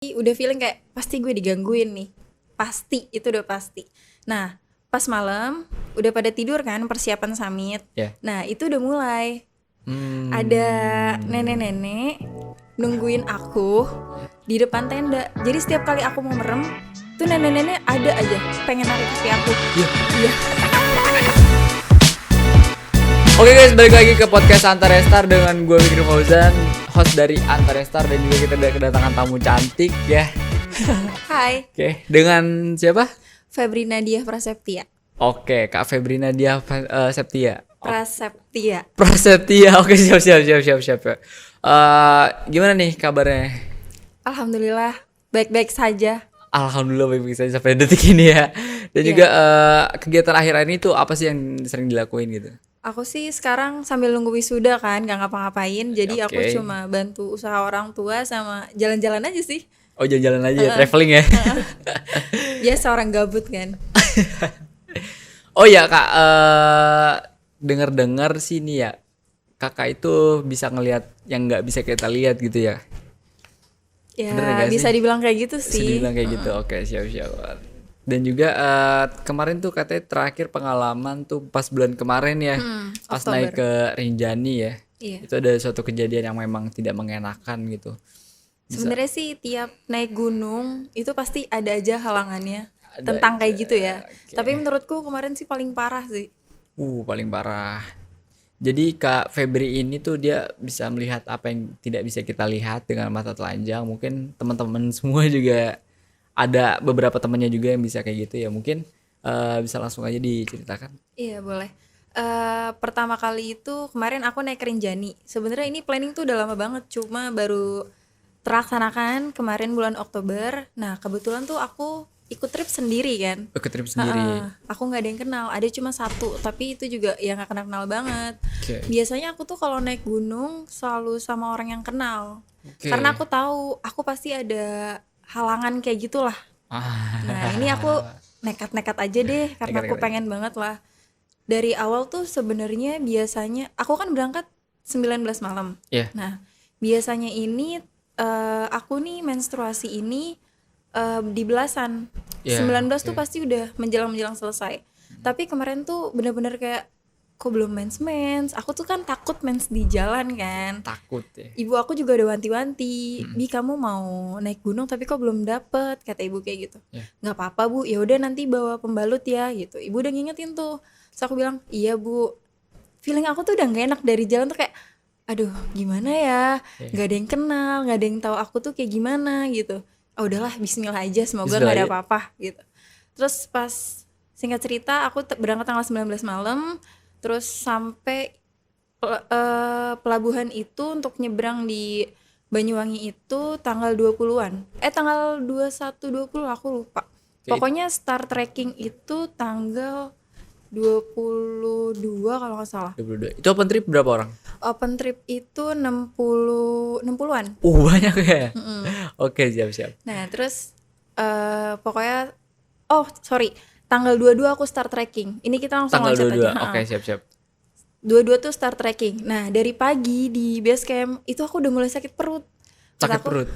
Udah feeling kayak pasti gue digangguin nih, pasti itu udah pasti. Nah pas malam udah pada tidur kan persiapan summit. Ya. Nah itu udah mulai ada nenek-nenek nungguin aku di depan tenda. Jadi setiap kali aku mau merem tuh nenek-nenek ada aja pengen narik kaki aku. Iya. Oke guys, balik lagi ke podcast Antarestar dengan gue Fikri Fauzan, host dari Antarestar, dan juga kita udah kedatangan tamu cantik ya. Hai, Oke, dengan siapa? Febri Nadia Prasetya. Oke, Kak Febri Nadia Septia. Prasetya. Prasetya. Oke, siap. Gimana nih kabarnya? Alhamdulillah baik-baik saja. Alhamdulillah baik-baik saja sampai detik ini ya. Dan juga kegiatan akhir ini tuh apa sih yang sering dilakuin gitu? Aku sih sekarang sambil nunggu wisuda kan, gak ngapa-ngapain. Jadi aku Oke. cuma bantu usaha orang tua sama jalan-jalan aja sih. Oh, jalan-jalan aja, traveling ya. Biasa orang gabut kan. Oh ya Kak, dengar-dengar sih nih ya, Kakak itu bisa ngelihat yang nggak bisa kita lihat gitu ya. Ya Bener gak bisa sih? dibilang kayak gitu Bisa sih. dibilang kayak gitu. Oke, siap. Dan juga kemarin tuh katanya terakhir pengalaman tuh pas bulan kemarin ya, pas Oktober. naik ke Rinjani ya. Iya. Itu ada suatu kejadian yang memang tidak mengenakan gitu. Sebenarnya sih tiap naik gunung itu pasti ada aja halangannya Ada tentang kayak aja, gitu ya. oke. Tapi menurutku kemarin sih paling parah sih. Paling parah. Jadi Kak Febri ini tuh dia bisa melihat apa yang tidak bisa kita lihat dengan mata telanjang. Mungkin teman-teman semua juga ada beberapa temannya juga yang bisa kayak gitu ya. Mungkin bisa langsung aja diceritakan. Iya boleh. Pertama kali itu kemarin aku naik ke Rinjani. Sebenarnya ini planning tuh udah lama banget, cuma baru terlaksanakan kemarin bulan Oktober. Nah kebetulan tuh aku ikut trip sendiri kan. Ke trip sendiri. Aku nggak ada yang kenal, ada cuma satu, tapi itu juga yang nggak kenal banget. Oke. Biasanya aku tuh kalau naik gunung selalu sama orang yang kenal, Oke. karena aku tahu aku pasti ada halangan kayak gitulah. Ah, Nah ini aku nekat-nekat aja deh karena aku Nekat-nekat aja. pengen banget lah. Dari awal tuh sebenarnya biasanya aku kan berangkat 19 malam. Iya. Nah biasanya ini aku nih menstruasi ini di belasan. Iya, 19 tuh oke. pasti udah menjelang selesai. Tapi kemarin tuh bener-bener kayak kok belum mens. Aku tuh kan takut mens di jalan kan. Takut ya. Ibu aku juga udah wanti-wanti, Bi kamu mau naik gunung tapi kok belum dapet, kata ibu kayak gitu. Iya. Nggak apa-apa bu, ya udah nanti bawa pembalut ya gitu. Ibu udah ngingetin tuh. Terus aku bilang iya bu. Feeling aku tuh udah nggak enak dari jalan tuh kayak, aduh gimana ya, nggak ada yang kenal, nggak ada yang tahu aku tuh kayak gimana gitu. Oh udahlah, Bismillah aja, semoga nggak ada Bismillah aja. apa-apa gitu. Terus pas singkat cerita aku berangkat tanggal 19 malam, terus sampai pelabuhan itu untuk nyebrang di Banyuwangi itu tanggal 20-an. Tanggal 21 20 aku lupa. Oke. Pokoknya start trekking itu tanggal 22 kalau nggak salah. 22. Itu open trip berapa orang? Open trip itu 60-an. Banyak ya. Oke, siap. Nah, terus pokoknya tanggal 22 aku start trekking. Ini kita langsung Tanggal loncat 22. aja. Oke, siap. 22 tuh start trekking. Nah, dari pagi di base camp itu aku udah mulai sakit perut. Sakit Kataku, perut?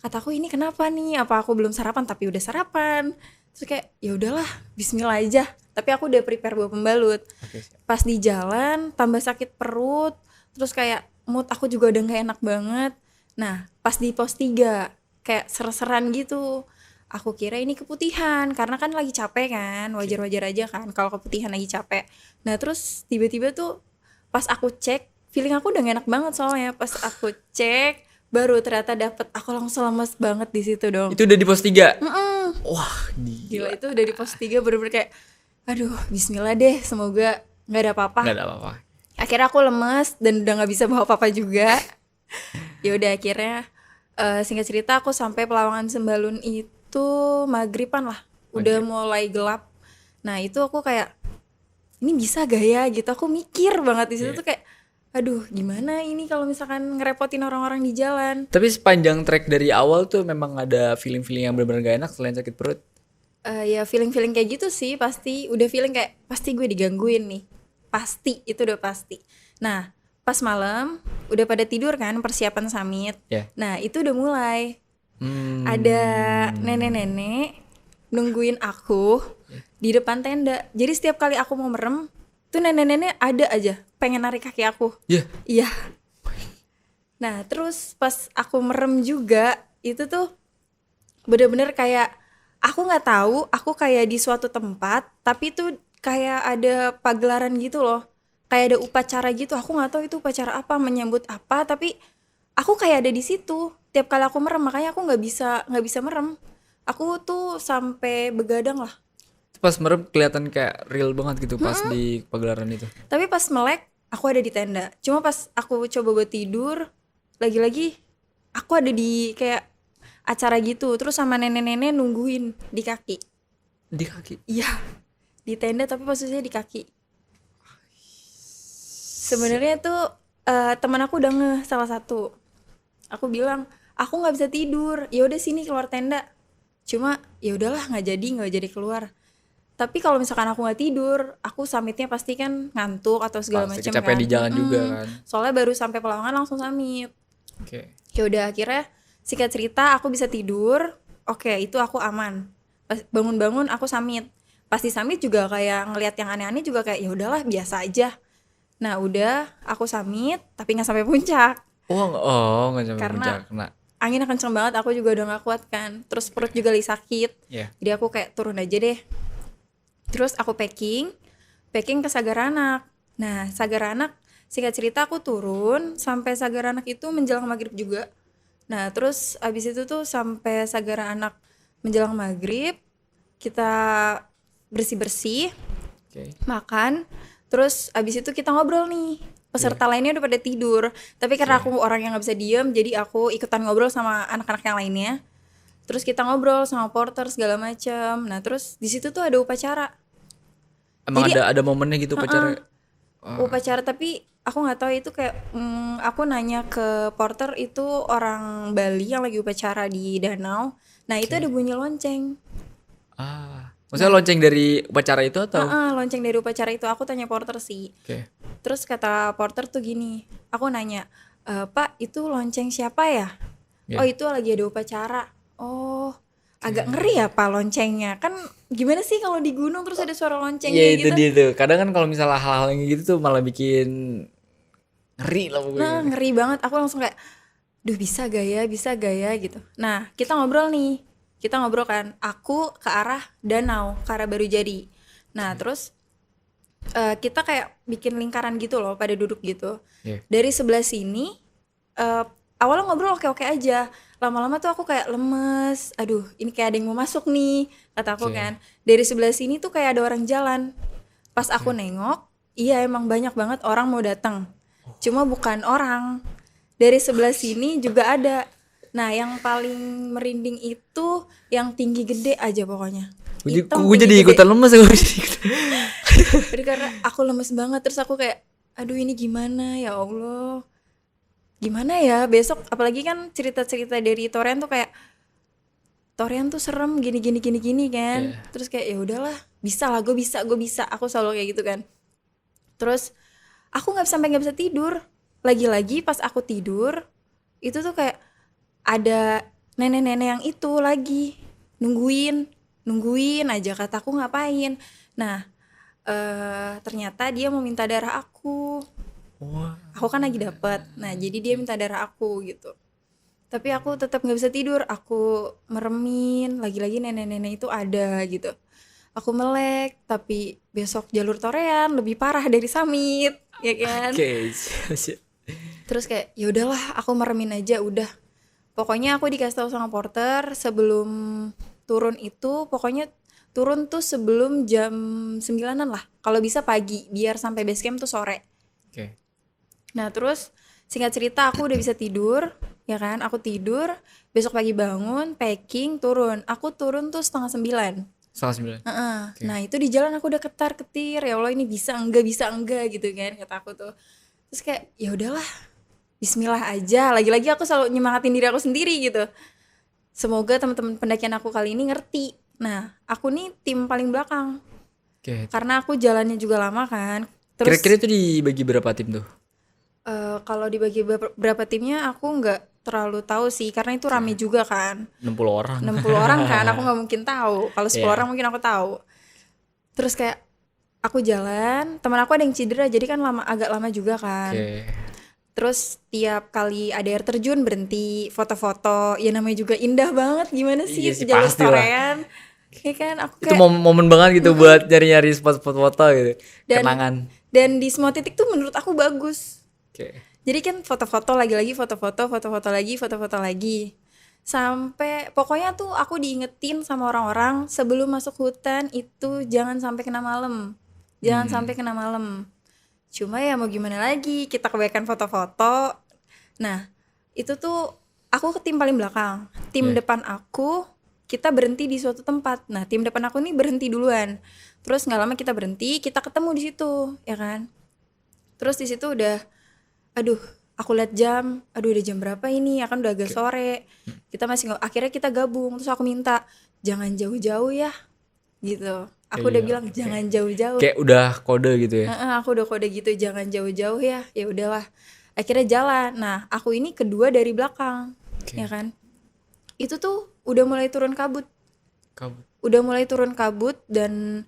Kataku ini kenapa nih? Apa aku belum sarapan? Tapi udah sarapan. Terus kayak ya udahlah, Bismillah aja. Tapi aku udah prepare bawa pembalut. Oke, siap. Pas di jalan tambah sakit perut, terus kayak mood aku juga udah gak enak banget. Nah pas di pos 3 kayak ser-seran gitu. Aku kira ini keputihan karena kan lagi capek kan, wajar-wajar aja kan kalau keputihan lagi capek. Nah terus tiba-tiba tuh pas aku cek, feeling aku udah gak enak banget soalnya. Pas aku cek baru ternyata dapet, aku langsung lemes banget di situ dong. Itu udah di pos 3. Wah, Gila itu udah di pos 3 bener-bener kayak aduh Bismillah deh, semoga gak ada apa-apa. Nggak ada apa-apa. Akhirnya aku lemes dan udah nggak bisa bawa apa-apa juga. Ya udah akhirnya singkat cerita aku sampai Pelawangan Sembalun itu maghriban lah, udah mulai gelap. Nah itu aku kayak ini bisa gak ya gitu, aku mikir banget di situ tuh kayak aduh gimana ini kalau misalkan ngerepotin orang-orang di jalan. Tapi sepanjang trek dari awal tuh memang ada feeling-feeling yang benar-benar gak enak selain sakit perut. Ya feeling kayak gitu sih, pasti udah feeling kayak pasti gue digangguin nih, pasti itu udah pasti. Nah pas malam udah pada tidur kan persiapan summit. Ya. Nah itu udah mulai Ada nenek-nenek nungguin aku di depan tenda. Jadi setiap kali aku mau merem, tuh nenek-nenek ada aja pengen narik kaki aku. Ya. Iya. Nah, terus pas aku merem juga, itu tuh bener-bener kayak aku nggak tahu, aku kayak di suatu tempat, tapi tuh kayak ada pagelaran gitu loh. Kayak ada upacara gitu. Aku nggak tahu itu upacara apa, menyambut apa, tapi aku kayak ada di situ. Tiap kali aku merem, makanya aku nggak bisa merem. Aku tuh sampai begadang lah. Pas merem kelihatan kayak real banget gitu pas di pagelaran itu. Tapi pas melek, aku ada di tenda. Cuma pas aku coba buat tidur, lagi-lagi aku ada di kayak acara gitu. Terus sama nenek-nenek nungguin di kaki. Di kaki. Iya, di tenda tapi posisinya di kaki. Sebenarnya tuh teman aku udah ngeh salah satu. Aku bilang, aku nggak bisa tidur. Ya udah sini keluar tenda. Cuma ya udahlah nggak jadi keluar. Tapi kalau misalkan aku nggak tidur, aku summitnya pasti kan ngantuk atau segala Pasti macam kecapean kan. di jalan juga kan. Soalnya baru sampai Pelawangan langsung summit. Oke. Ya udah akhirnya singkat cerita aku bisa tidur. Oke, itu aku aman. Pas bangun-bangun aku summit. Pas di summit juga kayak ngelihat yang aneh-aneh juga kayak ya udahlah biasa aja. Nah, udah aku summit tapi nggak sampai puncak. Nggak sampai Karena puncak. Nah, anginnya kenceng banget, aku juga udah nggak kuat kan. Terus perut juga lagi sakit. ya. Jadi aku kayak turun aja deh. Terus aku packing ke Sagaranak. Nah, Sagaranak singkat cerita aku turun sampai Sagaranak itu menjelang maghrib juga. Nah, terus abis itu tuh sampai Sagaranak menjelang maghrib, kita bersih-bersih, Oke. makan, terus abis itu kita ngobrol nih. Peserta lainnya udah pada tidur, tapi karena aku orang yang nggak bisa diem, jadi aku ikutan ngobrol sama anak-anak yang lainnya. Terus kita ngobrol sama porter segala macam. Nah, terus di situ tuh ada upacara. Emang Jadi, ada momennya gitu pacarnya. Upacara tapi aku nggak tahu itu kayak aku nanya ke porter itu orang Bali yang lagi upacara di danau. Nah, itu ada bunyi lonceng. Maksudnya lonceng dari upacara itu atau? Lonceng dari upacara itu. Aku tanya porter sih. Oke. Terus kata porter tuh gini, aku nanya, Pak itu lonceng siapa ya? Yeah. Oh itu lagi ada upacara. Oh agak ngeri ya Pak loncengnya. Kan gimana sih kalau di gunung terus ada suara lonceng Iya kayak itu gitu. dia tuh. Kadang kan kalau misalnya hal-hal yang gitu tuh malah bikin ngeri lah pokoknya. Nah ngeri banget. Aku langsung kayak, duh bisa gak ya gitu. Nah kita ngobrol nih. Kita ngobrol kan, aku ke arah danau, ke arah Barujadi. Nah terus kita kayak bikin lingkaran gitu loh, pada duduk gitu. Yeah. Dari sebelah sini awalnya ngobrol oke-oke aja. Lama-lama tuh aku kayak lemes. Aduh, ini kayak ada yang mau masuk nih, kata aku kan. Dari sebelah sini tuh kayak ada orang jalan. Pas aku nengok, iya emang banyak banget orang mau datang. Cuma bukan orang. Dari sebelah sini juga ada. Nah, yang paling merinding itu yang tinggi gede aja pokoknya. Gue jadi ikutan lemes gue. Jadi karena aku lemes banget, terus aku kayak aduh ini gimana ya Allah, gimana ya besok, apalagi kan cerita-cerita dari Torian tuh kayak Torian tuh serem gini kan. Terus kayak ya udahlah bisa lah, gue bisa, aku selalu kayak gitu kan. Terus aku nggak bisa tidur, lagi-lagi pas aku tidur itu tuh kayak ada nenek-nenek yang itu lagi nungguin aja, kataku ngapain. Nah ternyata dia mau minta darah aku. Aku kan lagi dapet. Nah jadi dia minta darah aku gitu. Tapi aku tetap nggak bisa tidur. Aku meremin. Lagi-lagi nenek-nenek itu ada gitu. Aku melek. Tapi besok jalur Torean lebih parah dari summit, ya kan? Oke. Terus kayak ya udahlah, aku meremin aja udah. Pokoknya aku dikasih tahu sama porter sebelum turun itu, pokoknya turun tuh sebelum jam 9-an lah. Kalau bisa pagi, biar sampai base camp tuh sore. Oke. Nah terus singkat cerita aku udah bisa tidur, ya kan? Aku tidur, besok pagi bangun, packing, turun. Aku turun tuh 8:30. 8:30. Okay. Nah itu di jalan aku udah ketar-ketir, ya Allah ini bisa enggak gitu kan, kata aku tuh. Terus kayak ya udahlah, Bismillah aja. Lagi-lagi aku selalu nyemangatin diri aku sendiri gitu. Semoga teman-teman pendakian aku kali ini ngerti. Nah, aku nih tim paling belakang. Oke. Karena aku jalannya juga lama kan. Terus Kira-kira itu dibagi berapa tim tuh? kalau dibagi berapa timnya aku nggak terlalu tahu sih, karena itu rame juga kan. 60 orang. 60 orang kan, aku nggak mungkin tahu. Kalau 10 Iya. orang mungkin aku tahu. Terus kayak aku jalan, teman aku ada yang cedera, jadi kan agak lama juga kan. Oke. Terus tiap kali ada air terjun berhenti foto-foto, ya namanya juga indah banget, gimana sih Iya sih, jalur pasti lah. storean. Ya kan, aku Itu kayak momen banget gitu buat nyari-nyari spot-spot foto gitu. Dan- Kenangan. dan di semua titik tuh menurut aku bagus. Oke. Jadi kan foto-foto lagi-lagi, foto-foto lagi, foto-foto lagi. Sampai pokoknya tuh aku diingetin sama orang-orang sebelum masuk hutan itu jangan sampai kena malam. Jangan sampai kena malam. Cuma ya mau gimana lagi, kita kebanyakan foto-foto. Nah, itu tuh aku ke tim paling belakang. Tim Oke. depan aku, kita berhenti di suatu tempat. Nah, tim depan aku nih berhenti duluan. Terus nggak lama kita berhenti, kita ketemu di situ, ya kan? Terus di situ udah, aduh, aku lihat jam, aduh udah jam berapa ini? Ya kan udah agak sore. Kita masih nggak, akhirnya kita gabung. Terus aku minta jangan jauh-jauh ya, gitu. Aku udah Iya, bilang jangan jauh-jauh. Kayak udah kode gitu ya. Heeh, aku udah kode gitu, jangan jauh-jauh ya. Ya udahlah. Akhirnya jalan. Nah, aku ini kedua dari belakang, Oke. ya kan? Itu tuh udah mulai turun kabut. Kabut. Udah mulai turun kabut dan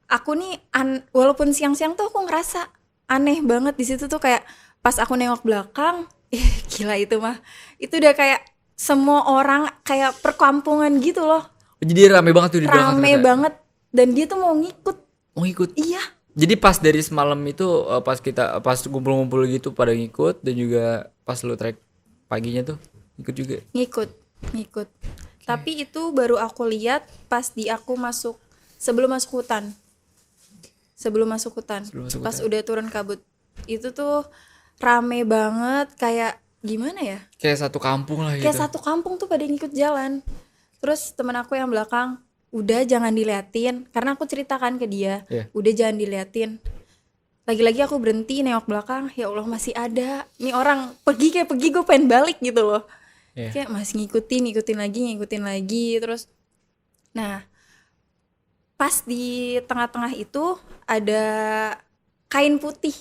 aku nih walaupun siang-siang tuh aku ngerasa aneh banget di situ tuh, kayak pas aku nengok belakang, gila itu mah. Itu udah kayak semua orang kayak perkampungan gitu loh. Jadi rame banget tuh di belakang. Rame ternyata. banget dan dia tuh mau ngikut. Mau ikut. Iya, Jadi pas dari semalam itu pas kumpul-kumpul gitu pada ngikut, dan juga pas lu trek paginya tuh ikut juga. ngikut. Tapi itu baru aku lihat pas aku masuk, sebelum masuk hutan. Sebelum masuk hutan. Sebelum masuk Pas hutan. udah turun kabut. Itu tuh rame banget, kayak gimana ya? Kayak satu kampung lah gitu. Kayak satu kampung tuh pada ngikut jalan. Terus temen aku yang belakang, udah jangan diliatin, karena aku ceritakan ke dia, Iya. udah jangan diliatin. Lagi-lagi aku berhenti nengok belakang, ya Allah masih ada. Ini orang pergi kayak pergi, gue pengen balik gitu loh. Iya. Kayak masih ngikutin lagi terus. Nah, pas di tengah-tengah itu ada kain putih.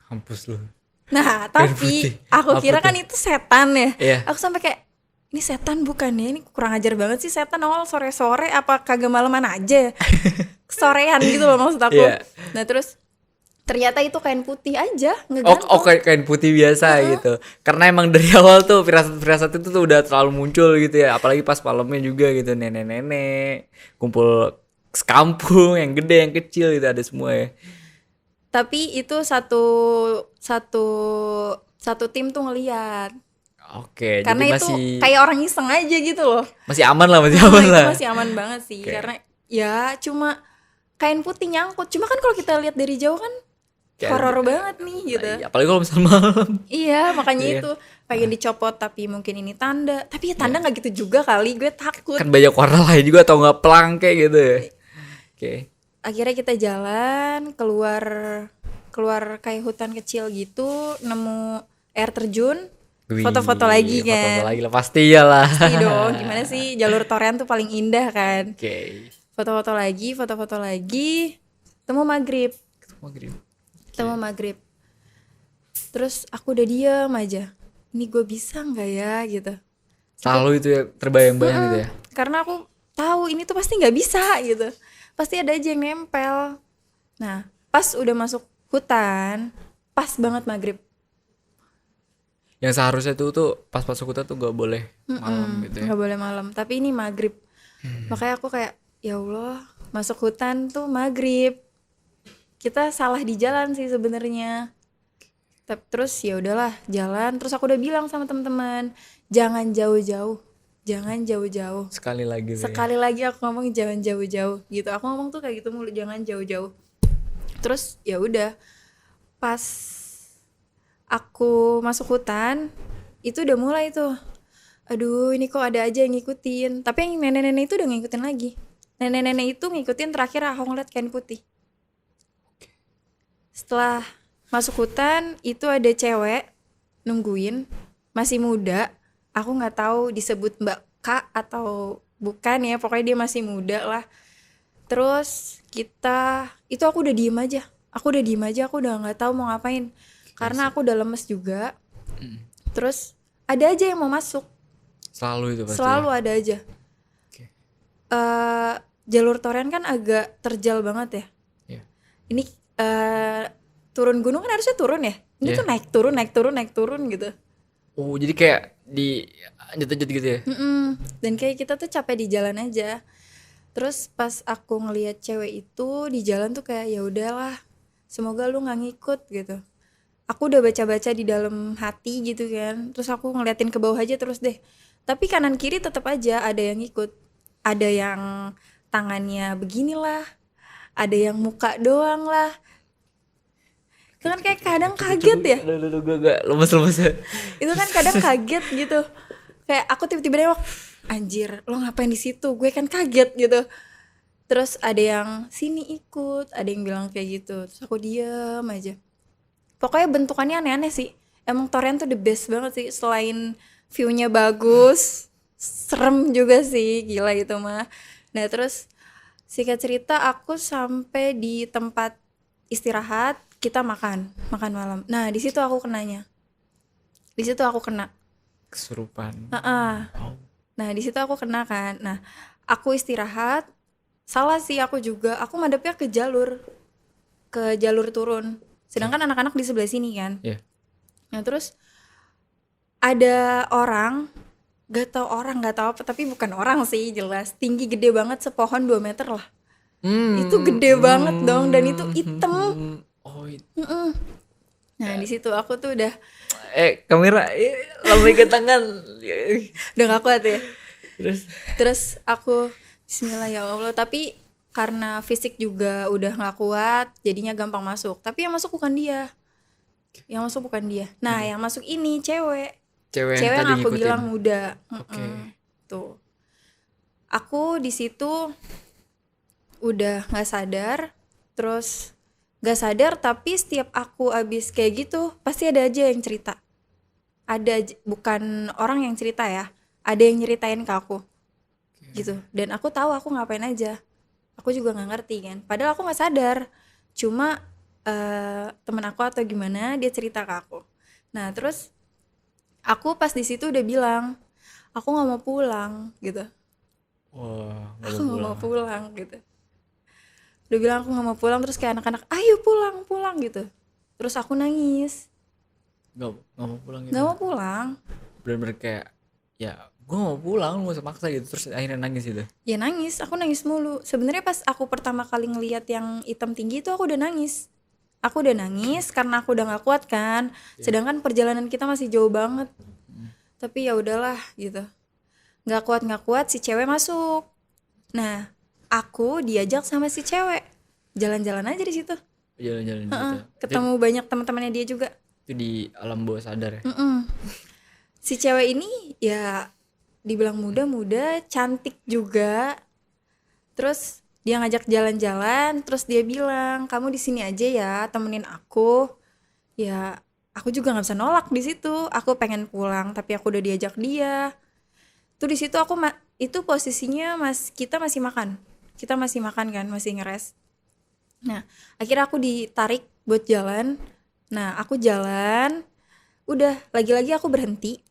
Kampus lu. Nah, Kain tapi putih. aku Apa kira tuh? kan itu setan ya. Iya. Aku sampai kayak, ini setan bukan ya? Ini kurang ajar banget sih setan awal sore-sore, apa kagak maleman aja ya? Sorean gitu loh maksud aku. Iya. Nah, terus ternyata itu kain putih aja Oh, ngegantung. kain putih biasa gitu. Karena emang dari awal tuh firasat itu tuh udah terlalu muncul gitu ya. Apalagi pas malamnya juga gitu, nenek-nenek kumpul sekampung, yang gede yang kecil gitu ada semua ya. Tapi itu satu tim tuh ngeliat. Oke, Karena jadi itu masih kayak orang iseng aja gitu loh. masih aman lah, masih Nah, aman itu lah. masih aman banget sih. Oke. Karena ya cuma kain putih nyangkut. Cuma kan kalau kita lihat dari jauh kan Kayak- horor banget nih gitu. Iya, apalagi kalau misalnya malam. Iya, makanya Iya. itu pengen dicopot, tapi mungkin ini tanda. Tapi ya tanda nggak gitu juga kali, gue takut. Kan banyak warna lain juga, atau nggak pelang kayak gitu ya. Oke. Akhirnya kita jalan keluar kayak hutan kecil gitu, nemu air terjun, Wih, foto-foto lagi Foto-foto kan. lagi lah, pasti ya lah. Pasti dong, gimana sih, jalur torean tuh paling indah kan. Oke. Foto-foto lagi, temu maghrib. Temu maghrib. Terus aku udah diem aja. Ini gue bisa nggak ya gitu. Selalu itu ya terbayang-bayang gitu ya. Karena aku tahu ini tuh pasti nggak bisa gitu. Pasti ada aja yang nempel. Nah, pas udah masuk hutan, pas banget maghrib. Yang seharusnya tuh pas masuk hutan tuh gak boleh malam gitu ya. Nggak boleh malam. Tapi ini maghrib. Makanya aku kayak, ya Allah, masuk hutan tuh maghrib. Kita salah di jalan sih sebenarnya. Terus ya udahlah jalan. Terus aku udah bilang sama teman-teman, jangan jauh-jauh, jangan jauh-jauh. Sekali lagi tuh ya. Sekali lagi aku ngomong jangan jauh-jauh gitu. Aku ngomong tuh kayak gitu mulu, jangan jauh-jauh. Terus ya udah, pas aku masuk hutan itu udah mulai tuh, aduh ini kok ada aja yang ngikutin. Tapi yang nenek-nenek itu udah ngikutin lagi. Nenek-nenek itu ngikutin, terakhir aku ngeliat kain putih. Setelah masuk hutan itu ada cewek nungguin, masih muda. Aku nggak tahu disebut Mbak K atau bukan ya, pokoknya dia masih muda lah. Terus itu aku udah diem aja. Aku udah nggak tahu mau ngapain karena aku udah lemes juga. Terus ada aja yang mau masuk, Selalu itu pasti. selalu ada aja. Oke. Jalur Torean kan agak terjal banget ya. Iya. Ini turun gunung kan harusnya turun ya. Ini Iya. tuh naik turun gitu. Oh, jadi kayak di lanjut gitu ya. Dan kayak kita tuh capek di jalan aja. Terus pas aku ngelihat cewek itu di jalan tuh kayak ya udahlah, semoga lu nggak ngikut gitu. Aku udah baca-baca di dalam hati gitu kan. Terus aku ngeliatin ke bawah aja terus deh. Tapi kanan kiri tetap aja ada yang ngikut. Ada yang tangannya beginilah, ada yang muka doang lah. Itu kan kayak kadang kaget ya. Aduh, gue gak lemes-lemes ya. Itu kan kadang kaget gitu. Kayak aku tiba-tiba nengok, anjir, lo ngapain di situ? Gue kan kaget gitu. Terus ada yang sini ikut, ada yang bilang kayak gitu. Terus aku diem aja. Pokoknya bentukannya aneh-aneh sih. Emang Torean tuh the best banget sih. Selain view-nya bagus, serem juga sih, gila itu mah. Nah terus singkat cerita aku sampai di tempat istirahat, kita makan malam. Nah di situ aku kenanya, di situ aku kena. Kesurupan. Nah di situ aku kena kan. Nah aku istirahat, salah sih aku juga. Aku madepnya ke jalur turun. Sedangkan anak-anak di sebelah sini kan. Iya. Nah terus ada orang, gak tau apa, tapi bukan orang sih jelas. Tinggi gede banget, sepohon 2 meter lah. Itu gede banget dong, dan itu hitam. Oh, Nah di situ aku tuh udah kamera lambaikan tangan. gak kuat ya. Terus aku Bismillah ya Allah, tapi karena fisik juga udah gak kuat, jadinya gampang masuk. Tapi yang masuk bukan dia. Nah yang masuk ini cewek cewek yang tadi aku ngikutin. bilang muda. Oke. Tuh aku di situ udah nggak sadar, terus nggak sadar, tapi setiap aku abis kayak gitu pasti ada aja yang cerita. Bukan orang yang cerita ya, ada yang nyeritain ke aku gitu. Dan aku tahu aku ngapain aja, aku juga nggak ngerti kan, padahal aku nggak sadar. Cuma temen aku atau gimana dia cerita ke aku. Nah terus aku pas di situ udah bilang aku nggak mau pulang gitu. Wah, Aku nggak mau pulang gitu. Udah bilang aku nggak mau pulang, terus kayak anak-anak ayo pulang gitu. Terus aku nangis, Gak mau pulang gitu. nggak mau pulang. Bener-bener kayak ya gue mau pulang, lu gak usah maksa gitu. Terus akhirnya nangis gitu. Ya nangis, aku nangis mulu. Sebenarnya pas aku pertama kali ngelihat yang hitam tinggi itu aku udah nangis. Aku udah nangis karena aku udah nggak kuat kan. Sedangkan perjalanan kita masih jauh banget. Tapi ya udahlah gitu. Nggak kuat si cewek masuk. Nah, aku diajak sama si cewek jalan-jalan aja di situ. Jalan-jalan gitu. Ketemu banyak teman-temannya dia juga. Itu di alam bawah sadar ya. Si cewek ini ya dibilang muda, cantik juga. Terus dia ngajak jalan-jalan, terus dia bilang, "Kamu di sini aja ya, temenin aku." Ya, aku juga nggak bisa nolak di situ. Aku pengen pulang, tapi aku udah diajak dia. Tuh di situ aku itu posisinya kita masih makan. Kita masih makan kan, masih ngeres. Nah, akhirnya aku ditarik buat jalan. Nah, aku jalan. Udah, lagi-lagi aku berhenti,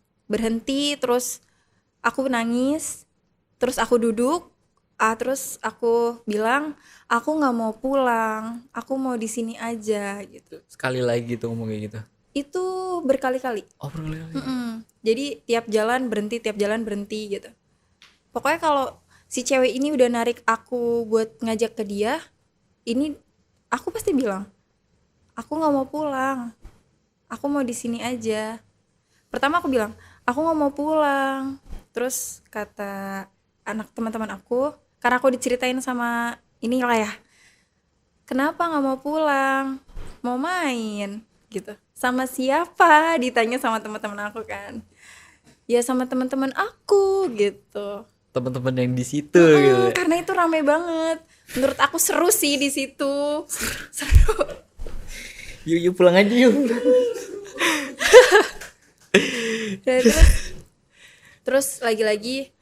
terus aku nangis, terus aku duduk, terus aku bilang, aku nggak mau pulang, aku mau di sini aja gitu. Sekali lagi gitu ngomong kayak gitu. Itu berkali-kali. Oh, berkali-kali. Jadi tiap jalan berhenti gitu. Pokoknya kalau si cewek ini udah narik aku buat ngajak ke dia, ini aku pasti bilang, aku nggak mau pulang, aku mau di sini aja. Pertama aku bilang, aku nggak mau pulang. Terus kata anak teman-teman aku, karena aku diceritain sama inilah ya, kenapa nggak mau pulang, mau main gitu. Sama siapa, ditanya sama teman-teman aku kan. Ya sama teman-teman aku gitu. Teman-teman yang di situ gitu. Karena itu rame banget. Menurut aku seru sih di situ. Seru. Yuk pulang aja yuk. Terus lagi-lagi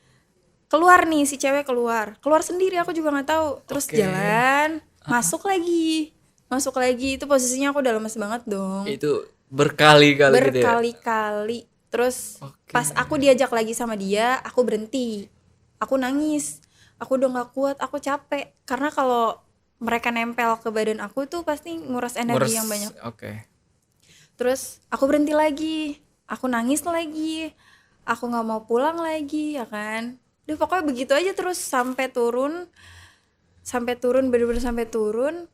keluar nih si cewek keluar sendiri, aku juga nggak tahu. Terus jalan masuk lagi itu posisinya aku udah lemes banget dong. Itu berkali-kali gitu ya. Berkali-kali. Terus Oke. pas aku diajak lagi sama dia, aku berhenti. Aku nangis. Aku udah gak kuat, aku capek. Karena kalau mereka nempel ke badan aku tuh pasti nguras energi yang banyak. Oke. Terus aku berhenti lagi. Aku nangis lagi. Aku gak mau pulang lagi, ya kan. Udah pokoknya begitu aja terus sampai turun. Bener-bener sampai turun.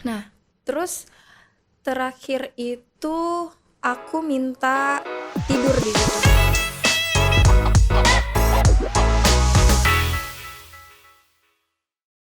Nah, terus terakhir itu aku minta tidur di situ.